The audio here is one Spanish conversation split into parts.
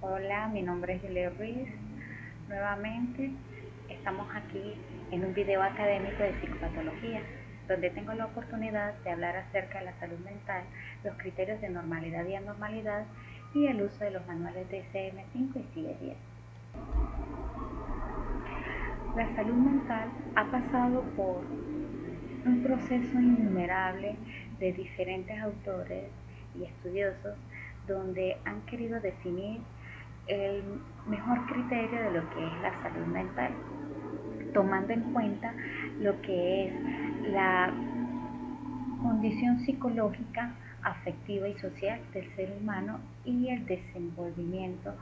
Hola, mi nombre es Julia Ruiz. Nuevamente estamos aquí en un video académico de psicopatología, donde tengo la oportunidad de hablar acerca de la salud mental, los criterios de normalidad y anormalidad y el uso de los manuales de DSM-5 y CIE-10. La salud mental ha pasado por un proceso innumerable de diferentes autores y estudiosos donde han querido definir el mejor criterio de lo que es la salud mental, tomando en cuenta lo que es la condición psicológica, afectiva y social del ser humano y el desenvolvimiento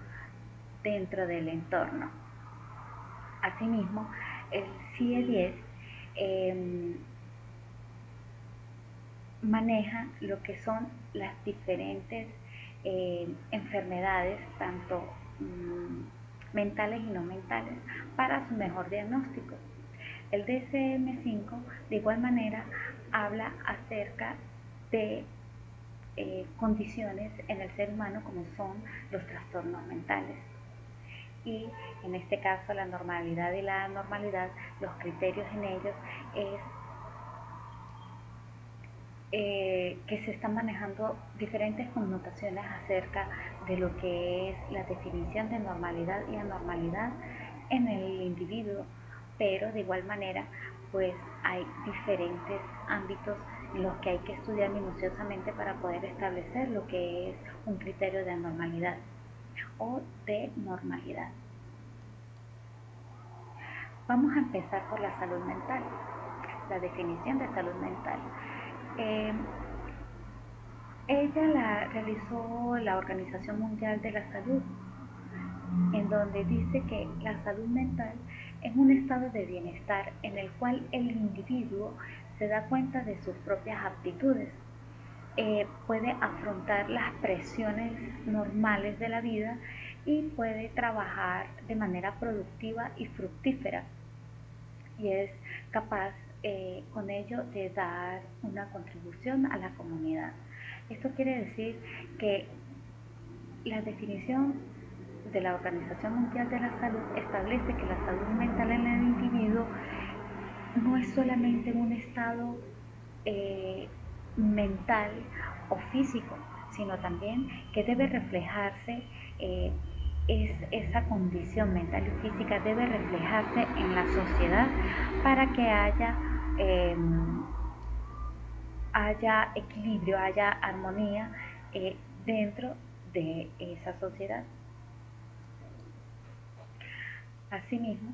dentro del entorno. Asimismo, el CIE-10 maneja lo que son las diferentes enfermedades, tanto mentales y no mentales, para su mejor diagnóstico. El DSM-5 de igual manera habla acerca de condiciones en el ser humano como son los trastornos mentales. Y en este caso la normalidad y la anormalidad, los criterios en ellos es que se están manejando diferentes connotaciones acerca de lo que es la definición de normalidad y anormalidad en el individuo, pero de igual manera pues hay diferentes ámbitos en los que hay que estudiar minuciosamente para poder establecer lo que es un criterio de anormalidad o de normalidad. Vamos a empezar por la salud mental, la definición de salud mental. Ella la realizó la Organización Mundial de la Salud, en donde dice que la salud mental es un estado de bienestar en el cual el individuo se da cuenta de sus propias aptitudes, puede afrontar las presiones normales de la vida y puede trabajar de manera productiva y fructífera, y es capaz con ello de dar una contribución a la comunidad. Esto quiere decir que la definición de la Organización Mundial de la Salud establece que la salud mental en el individuo no es solamente un estado mental o físico, sino también que debe reflejarse esa condición mental y física debe reflejarse en la sociedad para que haya equilibrio, haya armonía dentro de esa sociedad. Asimismo,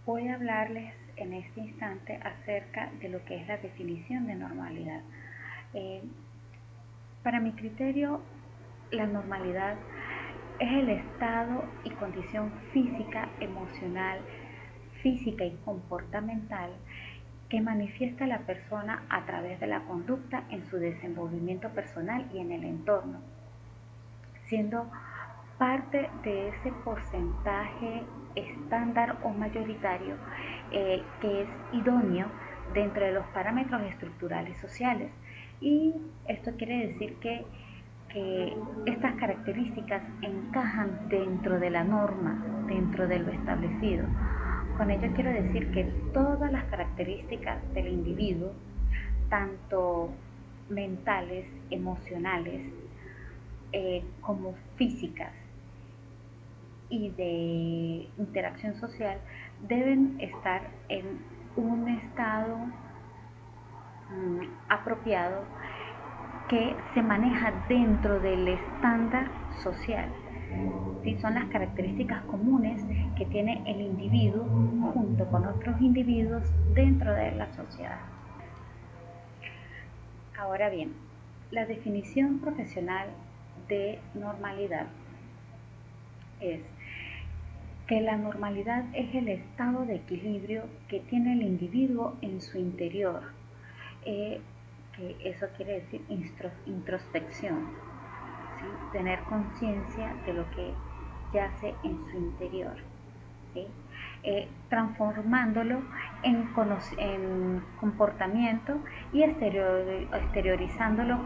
voy a hablarles en este instante acerca de lo que es la definición de normalidad. Para mi criterio, la normalidad es el estado y condición física, emocional, física y comportamental que manifiesta la persona a través de la conducta en su desenvolvimiento personal y en el entorno, siendo parte de ese porcentaje estándar o mayoritario que es idóneo dentro de los parámetros estructurales sociales. Y esto quiere decir que estas características encajan dentro de la norma, dentro de lo establecido. Con ello quiero decir que todas las características del individuo, tanto mentales, emocionales, como físicas y de interacción social, deben estar en un estado apropiado que se maneja dentro del estándar social. ¿Sí? Son las características comunes que tiene el individuo junto con otros individuos dentro de la sociedad. Ahora bien, la definición profesional de normalidad es que la normalidad es el estado de equilibrio que tiene el individuo en su interior, que eso quiere decir introspección, ¿sí? Tener conciencia de lo que yace en su interior, ¿sí? Transformándolo en comportamiento y exteriorizándolo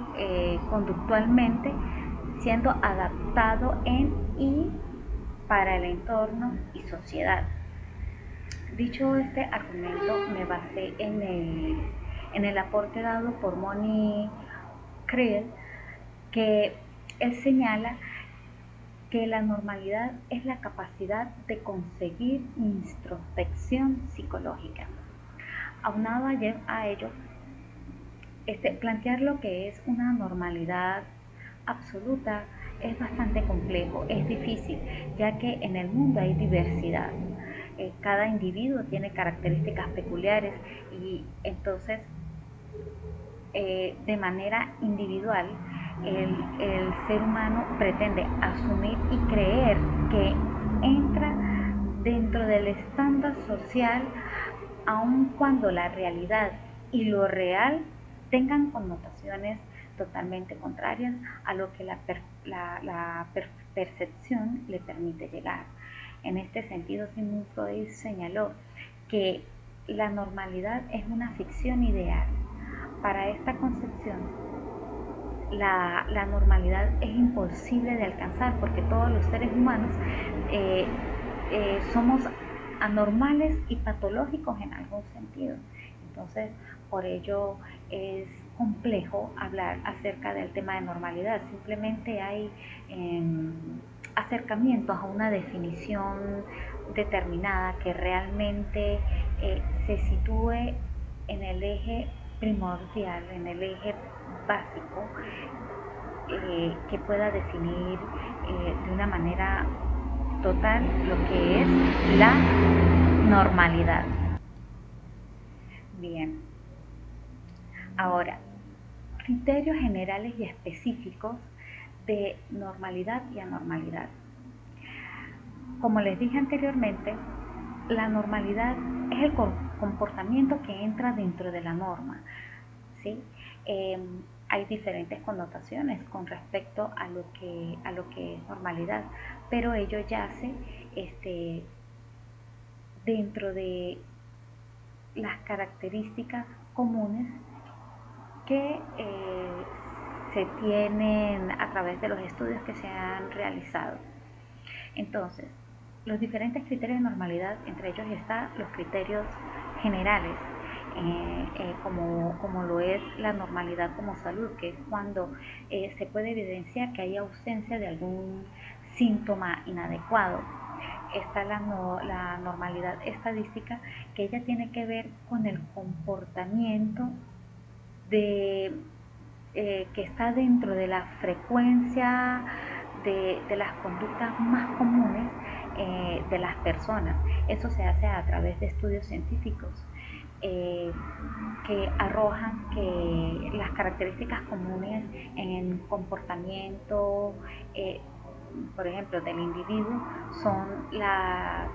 conductualmente siendo adaptado en y para el entorno y sociedad. Dicho este argumento, me basé en el aporte dado por Moni Creel, que él señala que la normalidad es la capacidad de conseguir introspección psicológica. Aunado a ello, plantear lo que es una normalidad absoluta es bastante complejo, es difícil, ya que en el mundo hay diversidad. Cada individuo tiene características peculiares y entonces de manera individual el ser humano pretende asumir y creer que entra dentro del estándar social, aun cuando la realidad y lo real tengan connotaciones totalmente contrarias a lo que la percepción le permite llegar. En este sentido, Sigmund Freud señaló que la normalidad es una ficción ideal. Para esta concepción, la normalidad es imposible de alcanzar porque todos los seres humanos somos anormales y patológicos en algún sentido. Entonces, por ello es complejo hablar acerca del tema de normalidad. Simplemente hay acercamientos a una definición determinada que realmente se sitúe en el eje primordial, en el eje básico, que pueda definir de una manera total lo que es la normalidad. Bien, ahora, criterios generales y específicos de normalidad y anormalidad. Como les dije anteriormente, la normalidad es el comportamiento que entra dentro de la norma, ¿sí? Hay diferentes connotaciones con respecto a lo que es normalidad, pero ello yace dentro de las características comunes que se tienen a través de los estudios que se han realizado. Entonces, los diferentes criterios de normalidad, entre ellos están los criterios generales, como lo es la normalidad como salud, que es cuando se puede evidenciar que hay ausencia de algún síntoma inadecuado. Está la normalidad estadística, que ella tiene que ver con el comportamiento que está dentro de la frecuencia de las conductas más comunes de las personas. Eso se hace a través de estudios científicos que arrojan que las características comunes en comportamiento, por ejemplo, del individuo son las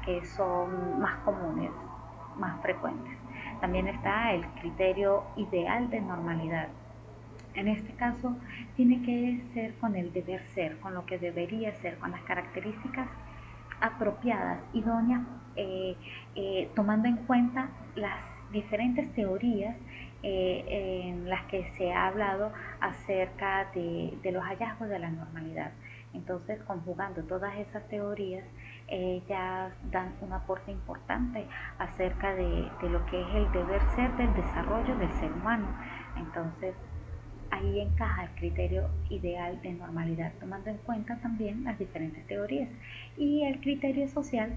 que son más comunes, más frecuentes. También está el criterio ideal de normalidad. En este caso, tiene que ser con el deber ser, con lo que debería ser, con las características apropiadas, idóneas, tomando en cuenta las diferentes teorías en las que se ha hablado acerca de los hallazgos de la normalidad. Entonces, conjugando todas esas teorías, ellas dan un aporte importante acerca de lo que es el deber ser del desarrollo del ser humano. Entonces, ahí encaja el criterio ideal de normalidad, tomando en cuenta también las diferentes teorías. Y el criterio social,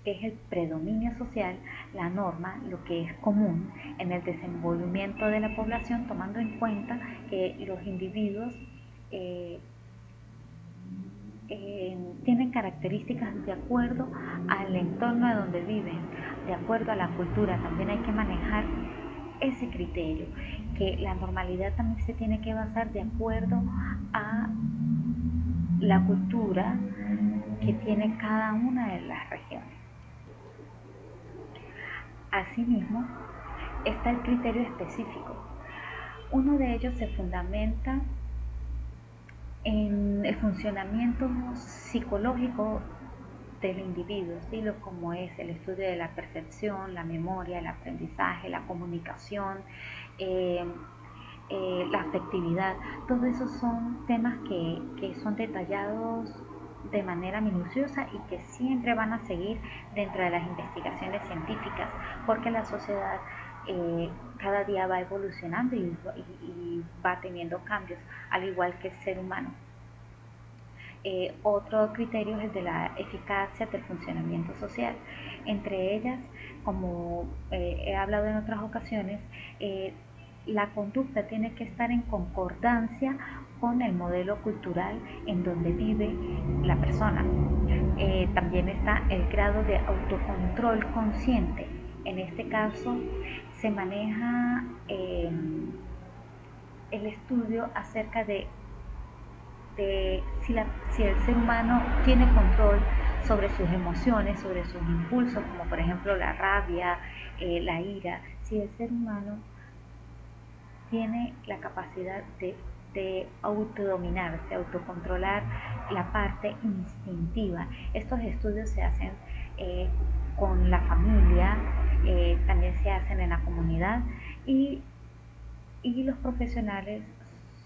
que es el predominio social, la norma, lo que es común en el desenvolvimiento de la población, tomando en cuenta que los individuos tienen características de acuerdo al entorno de donde viven, de acuerdo a la cultura. También hay que manejar ese criterio, que la normalidad también se tiene que basar de acuerdo a la cultura que tiene cada una de las regiones. Asimismo, está el criterio específico. Uno de ellos se fundamenta en el funcionamiento psicológico del individuo, ¿sí? Como es el estudio de la percepción, la memoria, el aprendizaje, la comunicación, la afectividad. Todos esos son temas que son detallados de manera minuciosa y que siempre van a seguir dentro de las investigaciones científicas, porque la sociedad cada día va evolucionando y va teniendo cambios, al igual que el ser humano. Otro criterio es el de la eficacia del funcionamiento social. Entre ellas, como he hablado en otras ocasiones, la conducta tiene que estar en concordancia con el modelo cultural en donde vive la persona. También está el grado de autocontrol consciente. En este caso, se maneja el estudio acerca de si el ser humano tiene control sobre sus emociones, sobre sus impulsos, como por ejemplo la rabia, la ira, si el ser humano tiene la capacidad de autodominarse, autocontrolar la parte instintiva. Estos estudios se hacen con la familia, también se hacen en la comunidad y los profesionales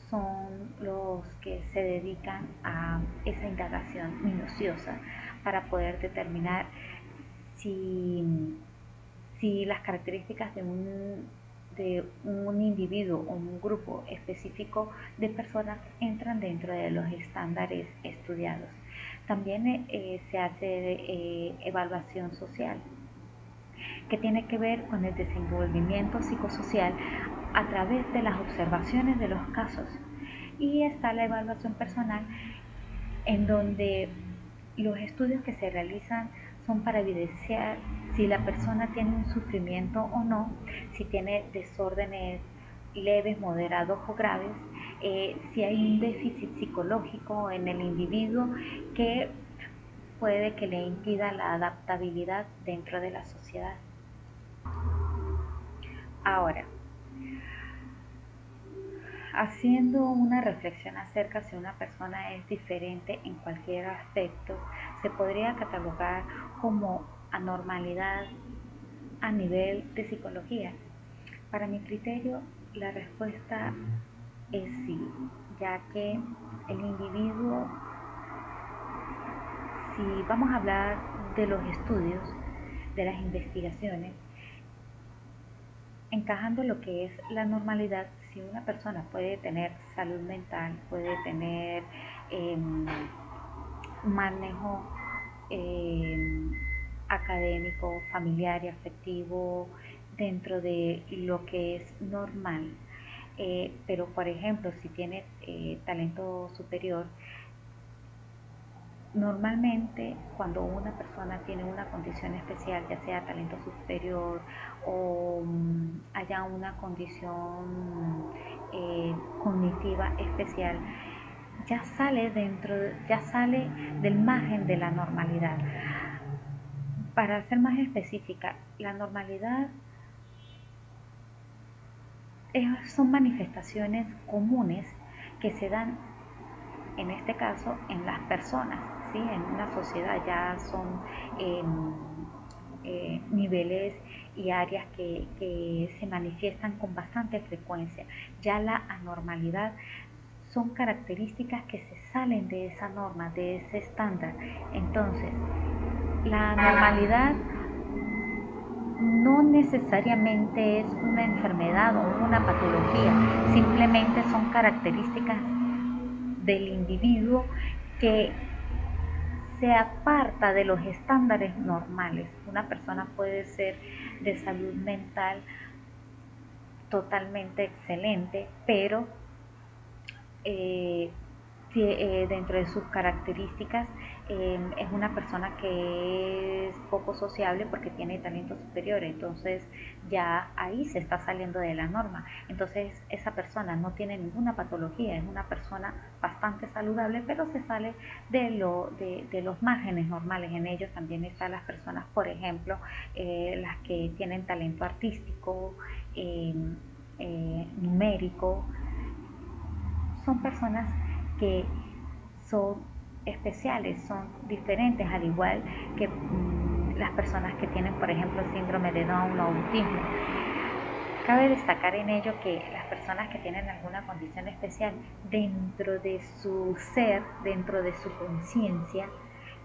son los que se dedican a esa indagación minuciosa para poder determinar si, si las características de un individuo o un grupo específico de personas entran dentro de los estándares estudiados. También se hace evaluación social, que tiene que ver con el desenvolvimiento psicosocial a través de las observaciones de los casos. Y está la evaluación personal, en donde los estudios que se realizan son para evidenciar si la persona tiene un sufrimiento o no, si tiene desórdenes leves, moderados o graves, si hay un déficit psicológico en el individuo que puede que le impida la adaptabilidad dentro de la sociedad. Ahora, haciendo una reflexión acerca si una persona es diferente en cualquier aspecto, se podría catalogar como anormalidad a nivel de psicología. Para mi criterio, la respuesta es sí, ya que el individuo, si vamos a hablar de los estudios, de las investigaciones, encajando lo que es la normalidad, si una persona puede tener salud mental, puede tener un manejo académico, familiar y afectivo dentro de lo que es normal. Pero por ejemplo, si tiene talento superior, normalmente cuando una persona tiene una condición especial, ya sea talento superior o haya una condición cognitiva especial, ya sale del margen de la normalidad. Para ser más específica, la normalidad son manifestaciones comunes que se dan, en este caso, en las personas, ¿sí? En una sociedad ya son niveles y áreas que se manifiestan con bastante frecuencia. Ya la anormalidad son características que se salen de esa norma, de ese estándar. Entonces, la anormalidad no necesariamente es una enfermedad o una patología, simplemente son características del individuo que se aparta de los estándares normales. Una persona puede ser de salud mental totalmente excelente, pero dentro de sus características es una persona que es poco sociable porque tiene talento superior, entonces ya ahí se está saliendo de la norma. Entonces esa persona no tiene ninguna patología, es una persona bastante saludable, pero se sale de los márgenes normales. En ellos también están las personas, por ejemplo, las que tienen talento artístico, numérico. Son personas que son especiales, son diferentes, al igual que las personas que tienen, por ejemplo, síndrome de Down o autismo. Cabe destacar en ello que las personas que tienen alguna condición especial, dentro de su ser, dentro de su conciencia,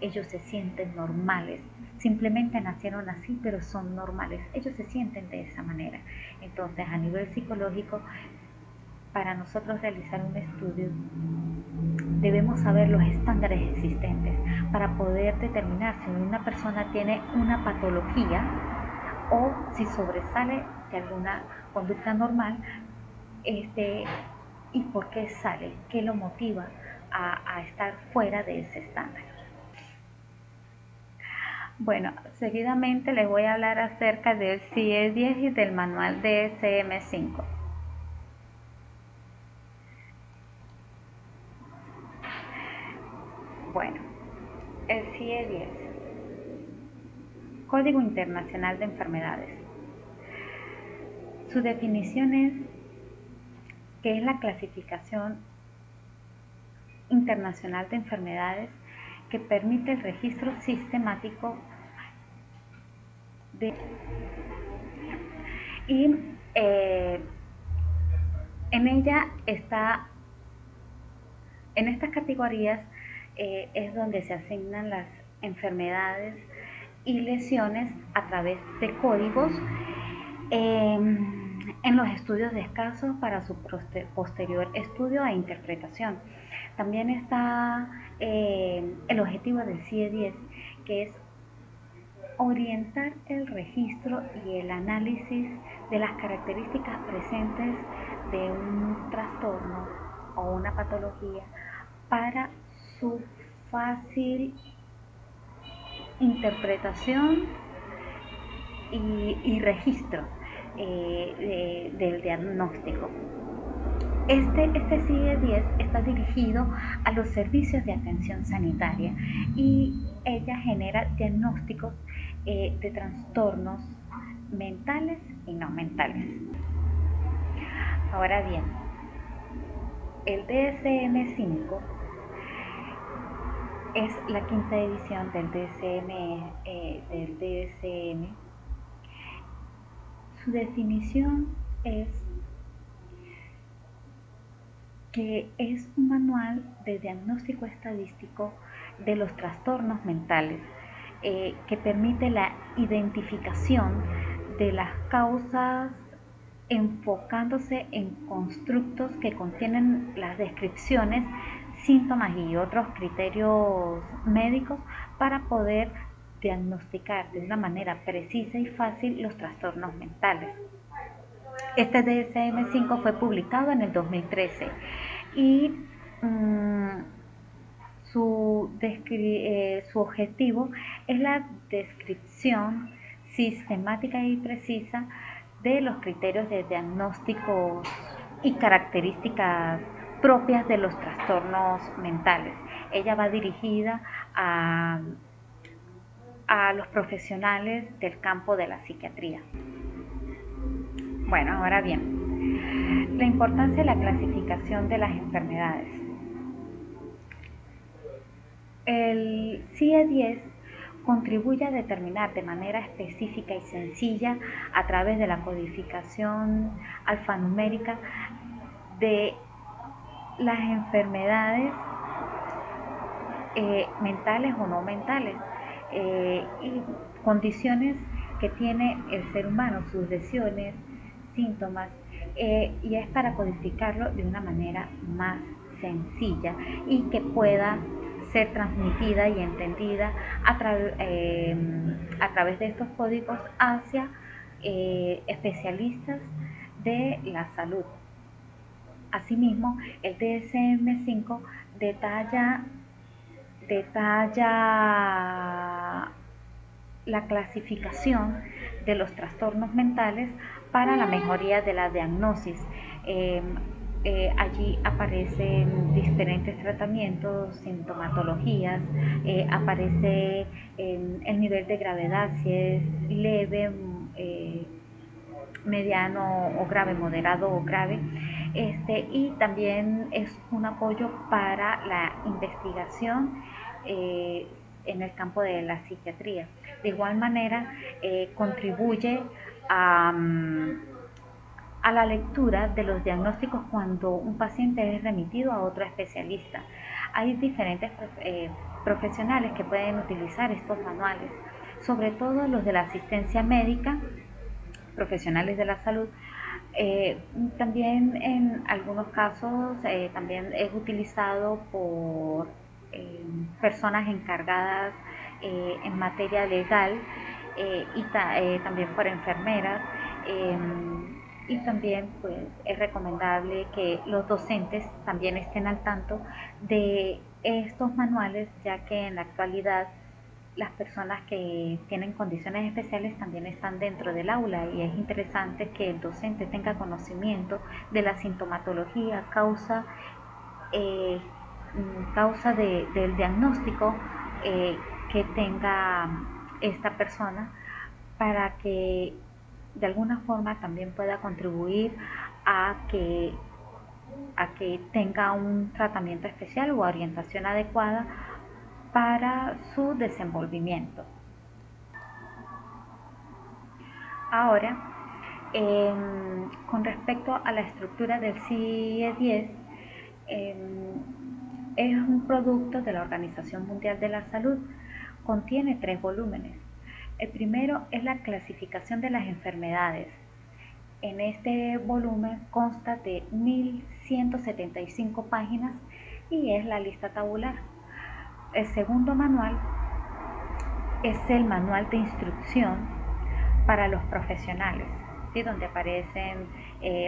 ellos se sienten normales. Simplemente nacieron así, pero son normales. Ellos se sienten de esa manera. Entonces, a nivel psicológico, para nosotros realizar un estudio, debemos saber los estándares existentes para poder determinar si una persona tiene una patología o si sobresale de alguna conducta normal, y por qué sale, qué lo motiva a estar fuera de ese estándar. Bueno, seguidamente les voy a hablar acerca del CIE-10 y del manual DSM-5. Bueno, el CIE-10, Código Internacional de Enfermedades. Su definición es que es la clasificación internacional de enfermedades que permite el registro sistemático de y en ella está, en estas categorías es donde se asignan las enfermedades y lesiones a través de códigos en los estudios de casos para su posterior estudio e interpretación. También está el objetivo del CIE-10, que es orientar el registro y el análisis de las características presentes de un trastorno o una patología para su fácil interpretación y registro del diagnóstico. Este CIE-10 está dirigido a los servicios de atención sanitaria y ella genera diagnósticos de trastornos mentales y no mentales. Ahora bien, el DSM-5 es la quinta edición del DSM. Su definición es que es un manual de diagnóstico estadístico de los trastornos mentales, que permite la identificación de las causas enfocándose en constructos que contienen las descripciones, síntomas y otros criterios médicos para poder diagnosticar de una manera precisa y fácil los trastornos mentales. Este DSM-5 fue publicado en el 2013 y su objetivo es la descripción sistemática y precisa de los criterios de diagnóstico y características propias de los trastornos mentales. Ella va dirigida a los profesionales del campo de la psiquiatría. Bueno, ahora bien, la importancia de la clasificación de las enfermedades. El CIE-10 contribuye a determinar de manera específica y sencilla, a través de la codificación alfanumérica, de las enfermedades mentales o no mentales y condiciones que tiene el ser humano, sus lesiones, síntomas, y es para codificarlo de una manera más sencilla y que pueda ser transmitida y entendida a través de estos códigos hacia especialistas de la salud. Asimismo, el DSM-5 detalla la clasificación de los trastornos mentales para la mejoría de la diagnosis. Allí aparecen diferentes tratamientos, sintomatologías, aparece el nivel de gravedad, si es leve, mediano o grave, moderado o grave, y también es un apoyo para la investigación en el campo de la psiquiatría. De igual manera, contribuye a la lectura de los diagnósticos cuando un paciente es remitido a otro especialista. Hay diferentes profesionales que pueden utilizar estos manuales, sobre todo los de la asistencia médica, profesionales de la salud. También en algunos casos también es utilizado por personas encargadas en materia legal y también por enfermeras. Y también pues es recomendable que los docentes también estén al tanto de estos manuales, ya que en la actualidad las personas que tienen condiciones especiales también están dentro del aula y es interesante que el docente tenga conocimiento de la sintomatología, eh, del diagnóstico que tenga esta persona, para que de alguna forma también pueda contribuir a que tenga un tratamiento especial o orientación adecuada para su desenvolvimiento. Ahora, con respecto a la estructura del CIE-10, es un producto de la Organización Mundial de la Salud. Contiene 3 volúmenes. El primero es la clasificación de las enfermedades. En este volumen consta de 1175 páginas y es la lista tabular. El segundo manual es el manual de instrucción para los profesionales, ¿sí? Donde aparecen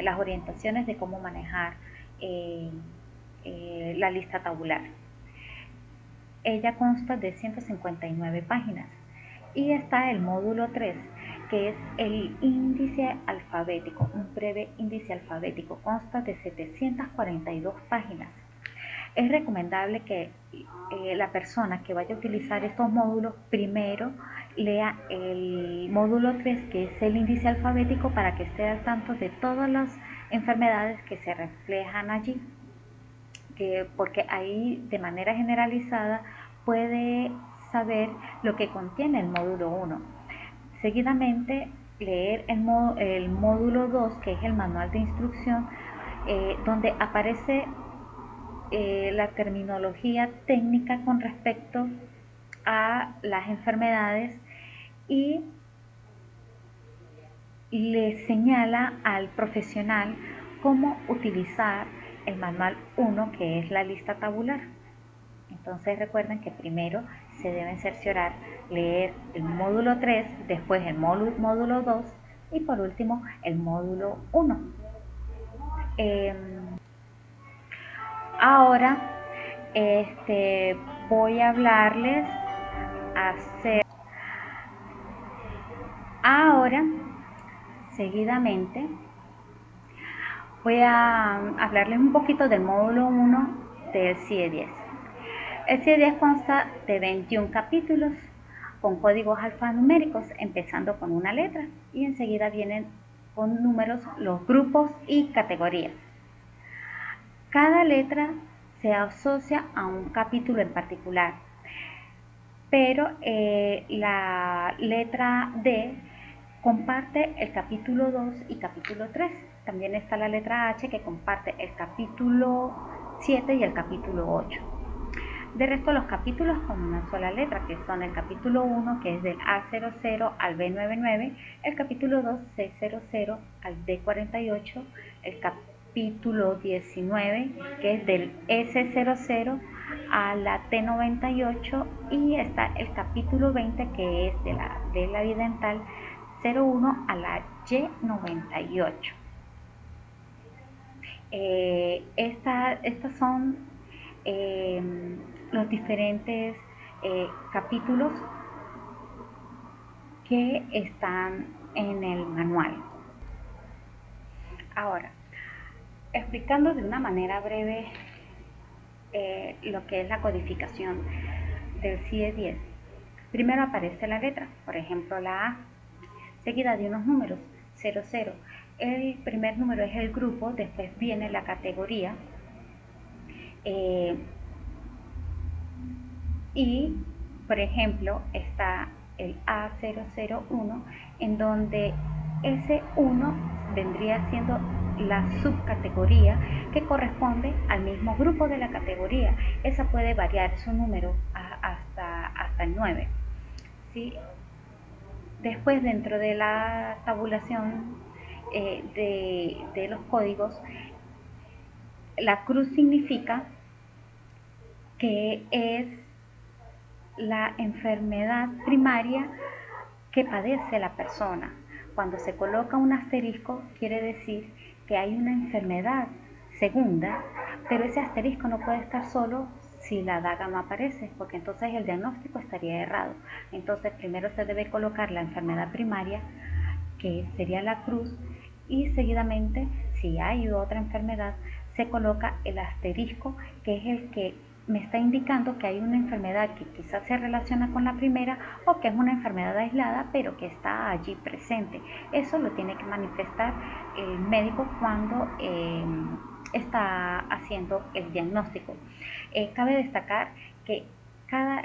las orientaciones de cómo manejar la lista tabular. Ella consta de 159 páginas y está el módulo 3, que es el índice alfabético, un breve índice alfabético, consta de 742 páginas. Es recomendable que la persona que vaya a utilizar estos módulos primero lea el módulo 3, que es el índice alfabético, para que esté al tanto de todas las enfermedades que se reflejan allí, porque ahí de manera generalizada puede saber lo que contiene el módulo 1. Seguidamente leer el módulo 2, que es el manual de instrucción, donde aparece la terminología técnica con respecto a las enfermedades y le señala al profesional cómo utilizar el manual 1, que es la lista tabular. Entonces recuerden que primero se deben cerciorar, leer el módulo 3, después el módulo 2 y por último el módulo 1. Ahora voy a hablarles ahora seguidamente voy a hablarles un poquito del módulo 1 del CIE-10. El CIE-10 consta de 21 capítulos con códigos alfanuméricos, empezando con una letra, y enseguida vienen con números los grupos y categorías. Cada letra se asocia a un capítulo en particular, pero la letra D comparte el capítulo 2 y capítulo 3. También está la letra H, que comparte el capítulo 7 y el capítulo 8. De resto, los capítulos con una sola letra, que son el capítulo 1, que es del A00 al B99, el capítulo 2, C00 al D48, el capítulo 19, que es del S00 a la T98, y está el capítulo 20, que es de la bidental 01 a la Y98. Estas son los diferentes capítulos que están en el manual. Ahora, explicando de una manera breve lo que es la codificación del CIE-10. Primero aparece la letra, por ejemplo la A, seguida de unos números, 00. El primer número es el grupo, después viene la categoría, y por ejemplo está el A001, en donde ese 1 vendría siendo la subcategoría que corresponde al mismo grupo de la categoría. Esa puede variar su número hasta el 9. ¿Sí? Después, dentro de la tabulación de los códigos, la cruz significa que es la enfermedad primaria que padece la persona. Cuando se coloca un asterisco, quiere decir que hay una enfermedad segunda, pero ese asterisco no puede estar solo si la daga no aparece, porque entonces el diagnóstico estaría errado. Entonces primero se debe colocar la enfermedad primaria, que sería la cruz, y seguidamente, si hay otra enfermedad, se coloca el asterisco, que es el que me está indicando que hay una enfermedad que quizás se relaciona con la primera o que es una enfermedad aislada pero que está allí presente. Eso lo tiene que manifestar el médico cuando está haciendo el diagnóstico. Cabe destacar que cada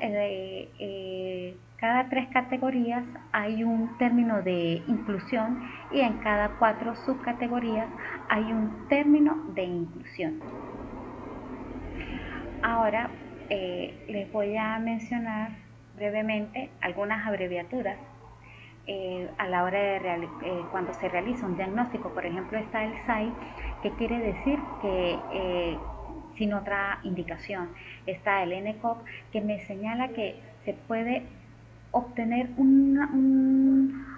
3 categorías hay un término de inclusión y en cada 4 subcategorías hay un término de inclusión. Ahora les voy a mencionar brevemente algunas abreviaturas a la hora de cuando se realiza un diagnóstico. Por ejemplo, está el SAI, que quiere decir que sin otra indicación. Está el NCOV, que me señala que se puede obtener un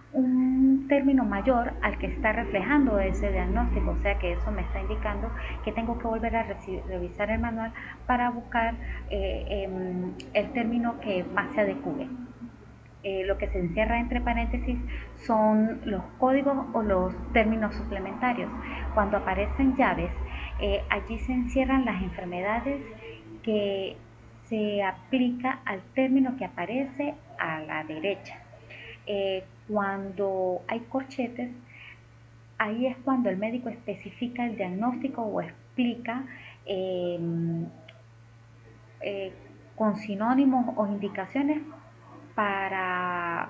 término mayor al que está reflejando ese diagnóstico, o sea que eso me está indicando que tengo que volver a revisar el manual para buscar el término que más se adecue. Lo que se encierra entre paréntesis son los códigos o los términos suplementarios. Cuando aparecen llaves, allí se encierran las enfermedades que se aplica al término que aparece a la derecha. Cuando hay corchetes, ahí es cuando el médico especifica el diagnóstico o explica con sinónimos o indicaciones para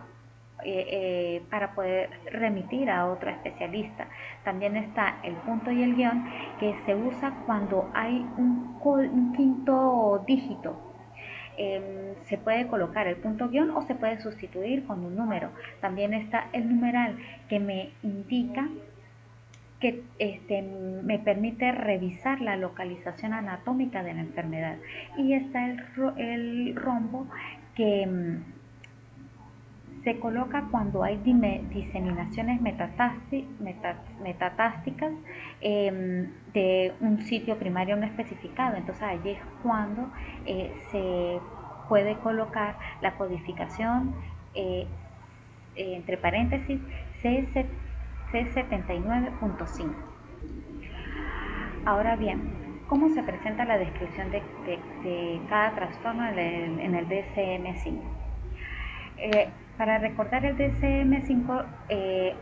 poder remitir a otro especialista. También está el punto y el guión, que se usa cuando hay un quinto dígito. Se puede colocar el punto guión o se puede sustituir con un número. También está el numeral, que me indica que me permite revisar la localización anatómica de la enfermedad. Y está el rombo, que se coloca cuando hay diseminaciones metatásticas de un sitio primario no especificado. Entonces allí es cuando se puede colocar la codificación entre paréntesis C79.5. Ahora bien, ¿cómo se presenta la descripción de cada trastorno en el DSM-5? Para recordar, el DSM-5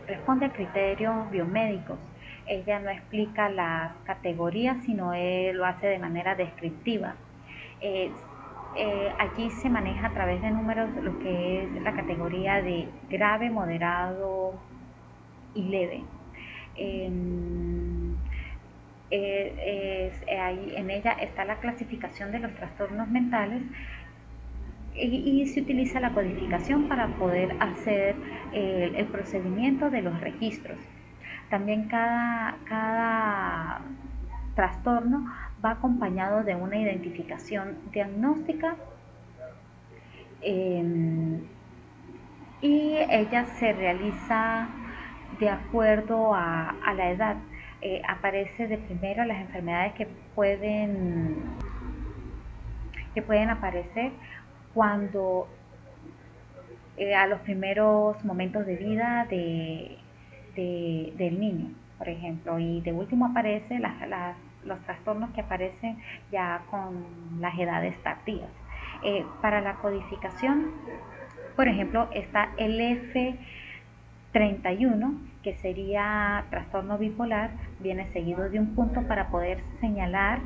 responde a criterios biomédicos. Ella no explica las categorías, sino lo hace de manera descriptiva. Allí se maneja a través de números lo que es la categoría de grave, moderado y leve. En ella está la clasificación de los trastornos mentales y se utiliza la codificación para poder hacer el procedimiento de los registros. También cada trastorno va acompañado de una identificación diagnóstica y ella se realiza de acuerdo a la edad. Aparece de primero las enfermedades que pueden aparecer cuando a los primeros momentos de vida del niño, por ejemplo, y de último aparecen los trastornos que aparecen ya con las edades tardías. Para la codificación, por ejemplo, está el F31, que sería trastorno bipolar, viene seguido de un punto para poder señalar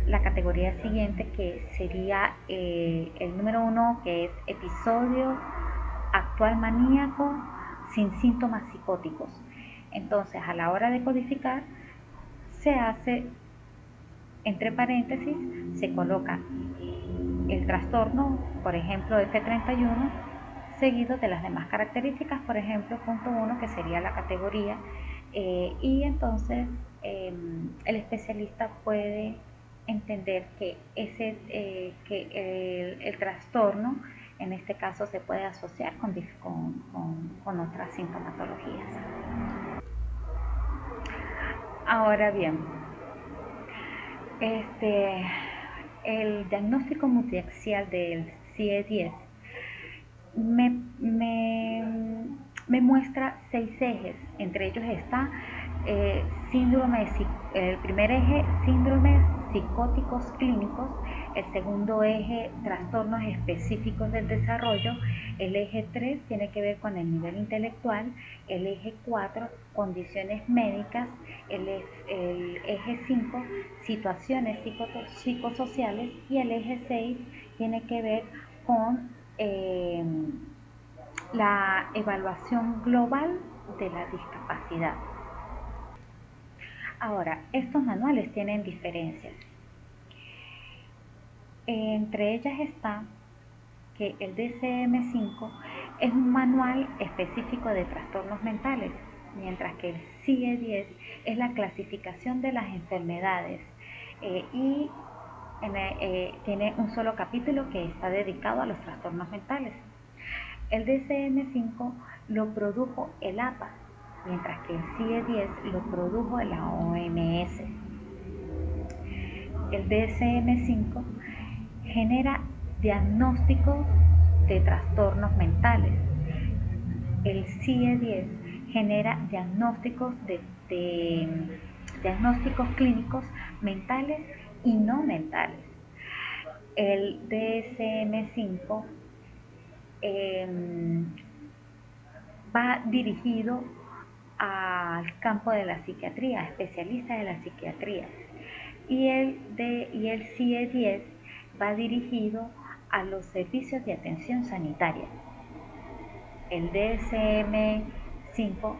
la categoría siguiente, que sería el número 1, que es episodio actual maníaco sin síntomas psicóticos. Entonces, a la hora de codificar, se hace, entre paréntesis, se coloca el trastorno, por ejemplo, F31, seguido de las demás características, por ejemplo, punto 1, que sería la categoría, y entonces el especialista puede entender que, el trastorno, en este caso, se puede asociar con otras sintomatologías. Ahora bien, el diagnóstico multiaxial del CIE-10 me, me, me muestra 6 ejes. Entre ellos está el primer eje, síndromes psicóticos clínicos; el segundo eje, trastornos específicos del desarrollo; el eje 3 tiene que ver con el nivel intelectual; el eje 4, condiciones médicas; el eje 5, situaciones psicosociales; y el eje 6 tiene que ver con la evaluación global de la discapacidad. Ahora, estos manuales tienen diferencias. Entre ellas está que el DSM-5 es un manual específico de trastornos mentales, mientras que el CIE-10 es la clasificación de las enfermedades, y tiene un solo capítulo que está dedicado a los trastornos mentales. El DSM-5 lo produjo el APA, mientras que el CIE-10 lo produjo la OMS. El DSM-5 genera diagnósticos de trastornos mentales. El CIE-10 genera diagnósticos diagnósticos clínicos mentales y no mentales. El DSM-5 va dirigido al campo de la psiquiatría, especialistas de la psiquiatría, y el CIE-10 va dirigido a los servicios de atención sanitaria. El DSM-5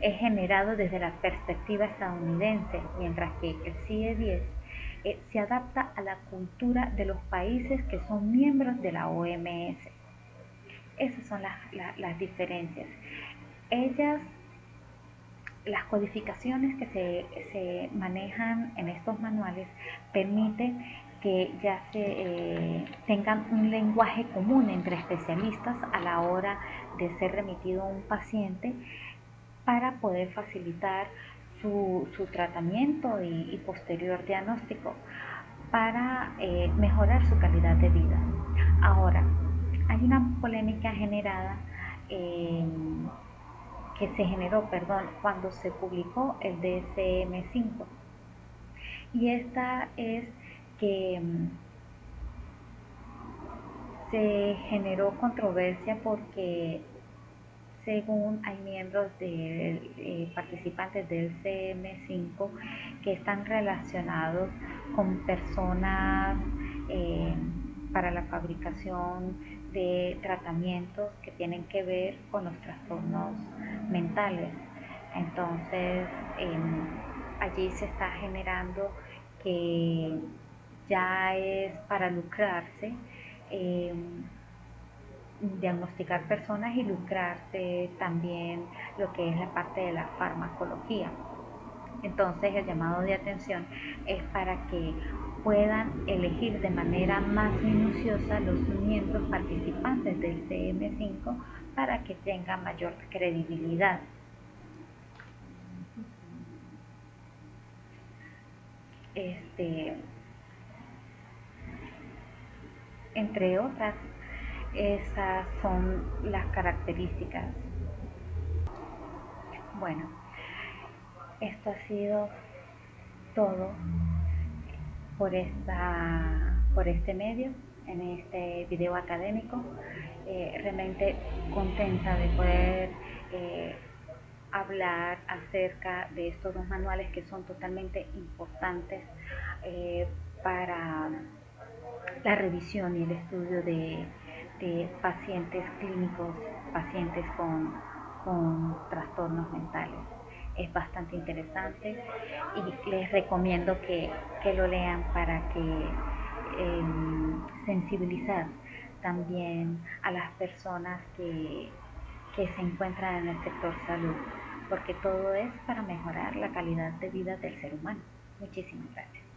es generado desde la perspectiva estadounidense, mientras que el CIE-10 se adapta a la cultura de los países que son miembros de la OMS. Esas son las diferencias. Las codificaciones que se manejan en estos manuales permiten que ya se tengan un lenguaje común entre especialistas a la hora de ser remitido a un paciente, para poder facilitar su tratamiento y posterior diagnóstico, para mejorar su calidad de vida. Ahora, hay una polémica que se generó, cuando se publicó el DSM-5, y esta es que se generó controversia porque, según hay miembros participantes del CM5 que están relacionados con personas para la fabricación de tratamientos que tienen que ver con los trastornos mentales. Entonces, allí se está generando que ya es para lucrarse, diagnosticar personas y lucrarse también lo que es la parte de la farmacología. Entonces, el llamado de atención es para que puedan elegir de manera más minuciosa los miembros participantes del CM5, para que tenga mayor credibilidad. Entre otras, esas son las características. Bueno, esto ha sido todo por este medio, en este video académico. Realmente contenta de poder hablar acerca de estos dos manuales, que son totalmente importantes para la revisión y el estudio de pacientes clínicos, pacientes con trastornos mentales. es bastante interesante y les recomiendo que lo lean para que sensibilizar también a las personas que se encuentran en el sector salud, porque todo es para mejorar la calidad de vida del ser humano. Muchísimas gracias.